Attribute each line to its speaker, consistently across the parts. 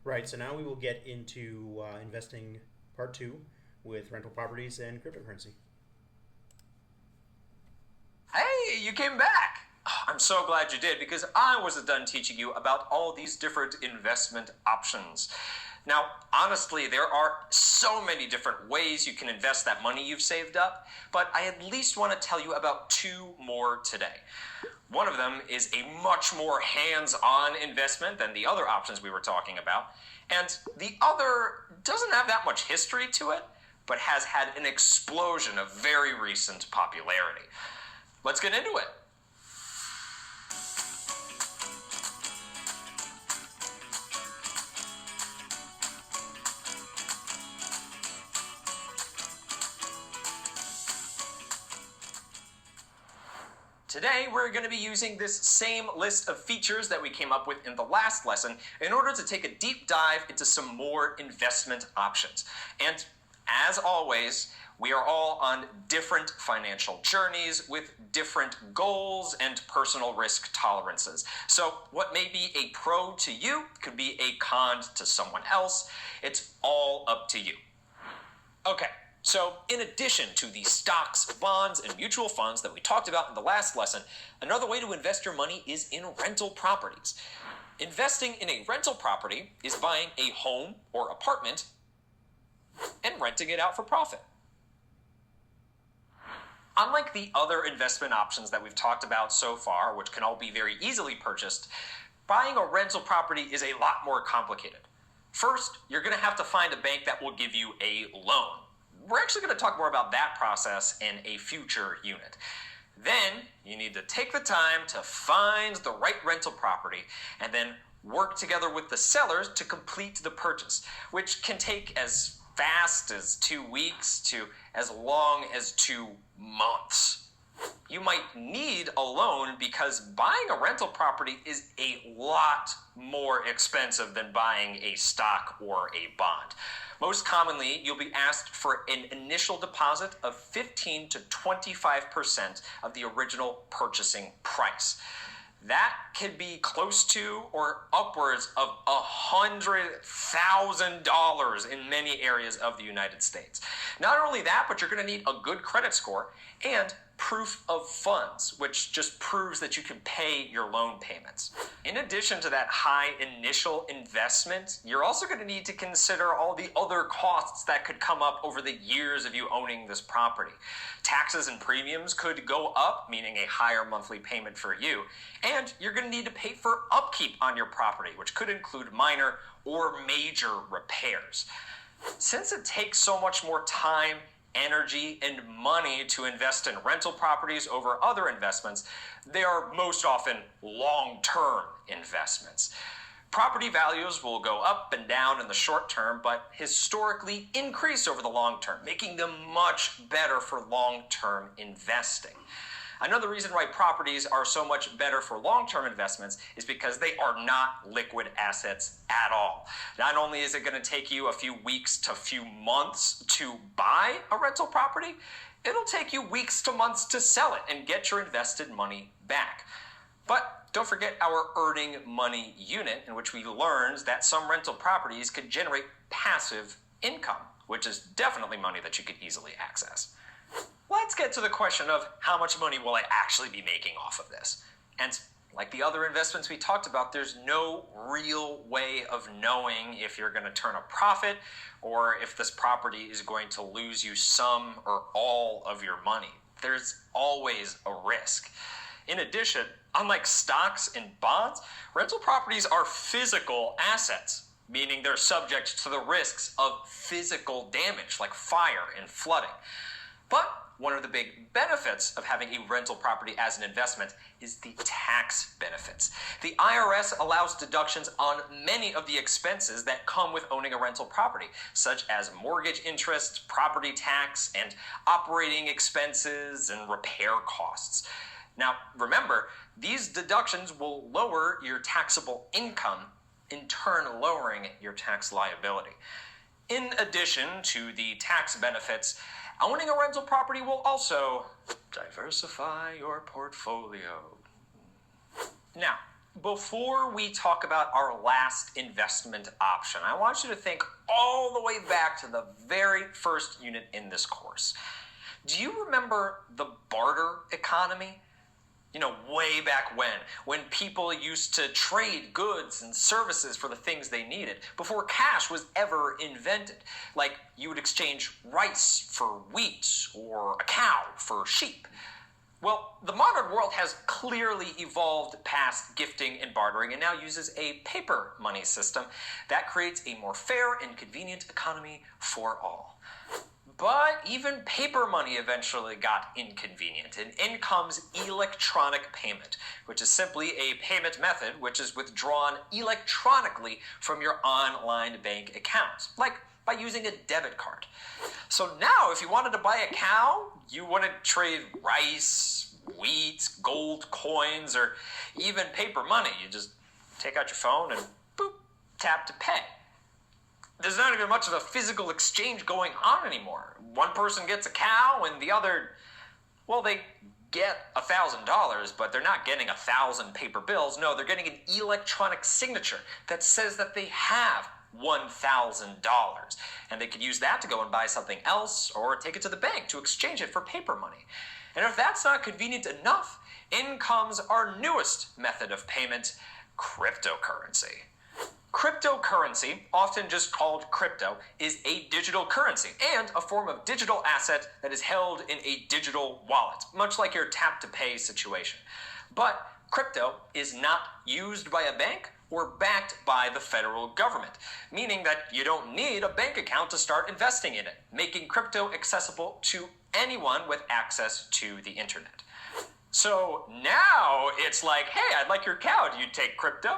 Speaker 1: Right, so now we will get into investing part two with rental properties and cryptocurrency.
Speaker 2: Hey, you came back! I'm so glad you did, because I wasn't done teaching you about all these different investment options. Now, honestly, there are so many different ways you can invest that money you've saved up, but I at least want to tell you about two more today. One of them is a much more hands-on investment than the other options we were talking about, and the other doesn't have that much history to it, but has had an explosion of very recent popularity. Let's get into it. Today, we're going to be using this same list of features that we came up with in the last lesson in order to take a deep dive into some more investment options. And as always, we are all on different financial journeys with different goals and personal risk tolerances. So what may be a pro to you could be a con to someone else. It's all up to you. Okay. So, in addition to the stocks, bonds, and mutual funds that we talked about in the last lesson, another way to invest your money is in rental properties. Investing in a rental property is buying a home or apartment and renting it out for profit. Unlike the other investment options that we've talked about so far, which can all be very easily purchased, buying a rental property is a lot more complicated. First, you're going to have to find a bank that will give you a loan. We're actually going to talk more about that process in a future unit. Then, you need to take the time to find the right rental property and then work together with the sellers to complete the purchase, which can take as fast as 2 weeks to as long as 2 months. You might need a loan because buying a rental property is a lot more expensive than buying a stock or a bond. Most commonly, you'll be asked for an initial deposit of 15 to 25% of the original purchasing price. That could be close to or upwards of $100,000 in many areas of the United States. Not only that, but you're going to need a good credit score and proof of funds, which just proves that you can pay your loan payments. In addition to that high initial investment, you're also going to need to consider all the other costs that could come up over the years of you owning this property. Taxes and premiums could go up, meaning a higher monthly payment for you, and you're going to need to pay for upkeep on your property, which could include minor or major repairs. Since it takes so much more time, energy, and money to invest in rental properties over other investments, they are most often long-term investments. Property values will go up and down in the short term, but historically increase over the long term, making them much better for long-term investing. Another reason why properties are so much better for long-term investments is because they are not liquid assets at all. Not only is it going to take you a few weeks to few months to buy a rental property, it'll take you weeks to months to sell it and get your invested money back. But don't forget our earning money unit, in which we learned that some rental properties could generate passive income, which is definitely money that you could easily access. Let's get to the question of how much money will I actually be making off of this? And like the other investments we talked about, there's no real way of knowing if you're going to turn a profit or if this property is going to lose you some or all of your money. There's always a risk. In addition, unlike stocks and bonds, rental properties are physical assets, meaning they're subject to the risks of physical damage like fire and flooding. But one of the big benefits of having a rental property as an investment is the tax benefits. The IRS allows deductions on many of the expenses that come with owning a rental property, such as mortgage interest, property tax, and operating expenses and repair costs. Now, remember, these deductions will lower your taxable income, in turn lowering your tax liability. In addition to the tax benefits, owning a rental property will also diversify your portfolio. Now, Before we talk about our last investment option, I want you to think all the way back to the very first unit in this course. Do you remember the barter economy? You know, way back when people used to trade goods and services for the things they needed, before cash was ever invented. Like, you would exchange rice for wheat or a cow for sheep. Well, the modern world has clearly evolved past gifting and bartering and now uses a paper money system that creates a more fair and convenient economy for all. But even paper money eventually got inconvenient, and in comes electronic payment, which is simply a payment method which is withdrawn electronically from your online bank account, like by using a debit card. So now, if you wanted to buy a cow, you wouldn't trade rice, wheat, gold coins, or even paper money. You just take out your phone and boop, tap to pay. There's not even much of a physical exchange going on anymore. One person gets a cow and the other, well, they get $1,000, but they're not getting 1,000 paper bills. No, they're getting an electronic signature that says that they have $1,000. And they could use that to go and buy something else or take it to the bank to exchange it for paper money. And if that's not convenient enough, in comes our newest method of payment, cryptocurrency. Cryptocurrency, often just called crypto, is a digital currency and a form of digital asset that is held in a digital wallet, much like your tap-to-pay situation. But crypto is not used by a bank or backed by the federal government, meaning that you don't need a bank account to start investing in it, making crypto accessible to anyone with access to the internet. So now it's like, hey, I'd like your cow. Do you take crypto?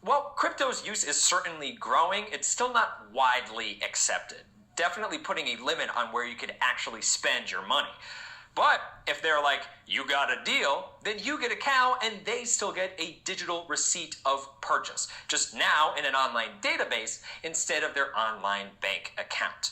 Speaker 2: Well, crypto's use is certainly growing. It's still not widely accepted, definitely putting a limit on where you could actually spend your money. But if they're like, you got a deal, then you get a cow and they still get a digital receipt of purchase, just now in an online database instead of their online bank account.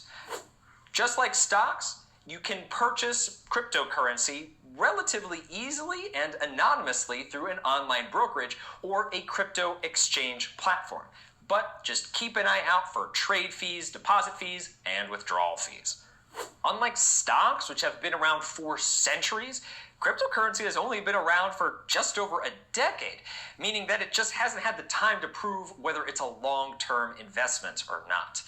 Speaker 2: Just like stocks, you can purchase cryptocurrency relatively easily and anonymously through an online brokerage or a crypto exchange platform. But just keep an eye out for trade fees, deposit fees, and withdrawal fees. Unlike stocks, which have been around for centuries, cryptocurrency has only been around for just over a decade, meaning that it just hasn't had the time to prove whether it's a long-term investment or not.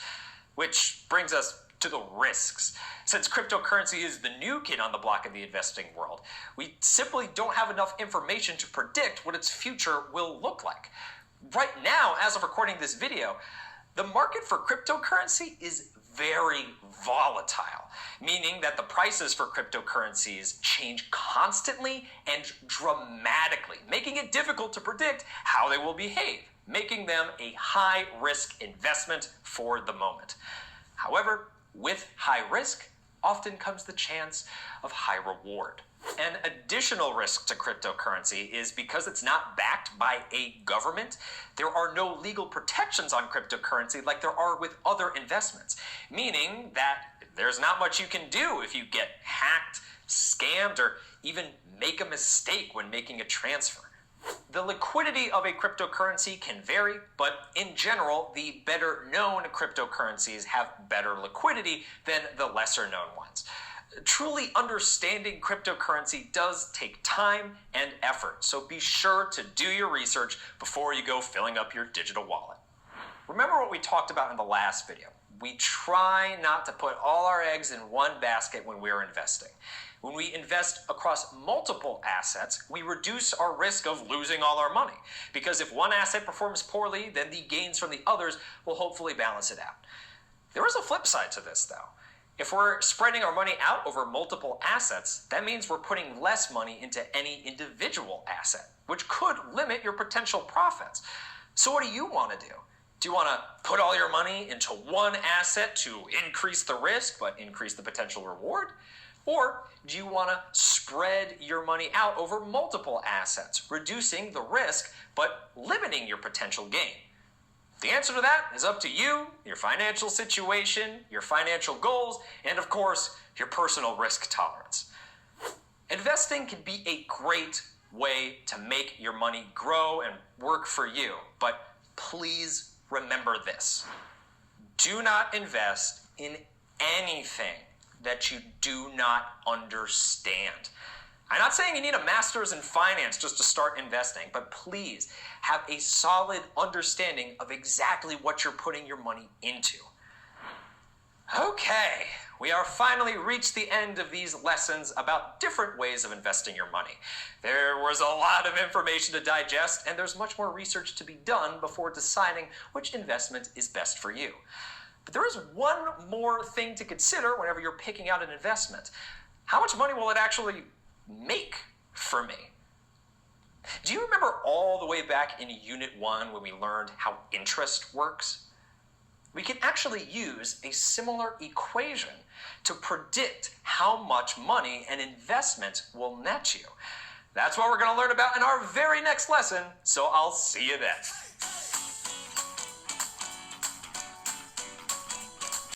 Speaker 2: Which brings us to the risks. Since cryptocurrency is the new kid on the block in the investing world, we simply don't have enough information to predict what its future will look like. Right now, as of recording this video, the market for cryptocurrency is very volatile, meaning that the prices for cryptocurrencies change constantly and dramatically, making it difficult to predict how they will behave, making them a high-risk investment for the moment. However, with high risk often comes the chance of high reward. An additional risk to cryptocurrency is because it's not backed by a government, there are no legal protections on cryptocurrency like there are with other investments, meaning that there's not much you can do if you get hacked, scammed, or even make a mistake when making a transfer. The liquidity of a cryptocurrency can vary, but in general, the better known cryptocurrencies have better liquidity than the lesser known ones. Truly understanding cryptocurrency does take time and effort, so be sure to do your research before you go filling up your digital wallet. Remember what we talked about in the last video. We try not to put all our eggs in one basket when we're investing. When we invest across multiple assets, we reduce our risk of losing all our money. Because if one asset performs poorly, then the gains from the others will hopefully balance it out. There is a flip side to this, though. If we're spreading our money out over multiple assets, that means we're putting less money into any individual asset, which could limit your potential profits. So what do you want to do? Do you want to put all your money into one asset to increase the risk but increase the potential reward? Or do you want to spread your money out over multiple assets, reducing the risk but limiting your potential gain? The answer to that is up to you, your financial situation, your financial goals, and of course, your personal risk tolerance. Investing can be a great way to make your money grow and work for you. But please remember this. Do not invest in anything that you do not understand. I'm not saying you need a master's in finance just to start investing, but please have a solid understanding of exactly what you're putting your money into. Okay, we are finally reached the end of these lessons about different ways of investing your money. There was a lot of information to digest, and there's much more research to be done before deciding which investment is best for you. But there is one more thing to consider whenever you're picking out an investment. How much money will it actually make for me? Do you remember all the way back in Unit 1 when we learned how interest works? We can actually use a similar equation to predict how much money an investment will net you. That's what we're going to learn about in our very next lesson, so I'll see you then.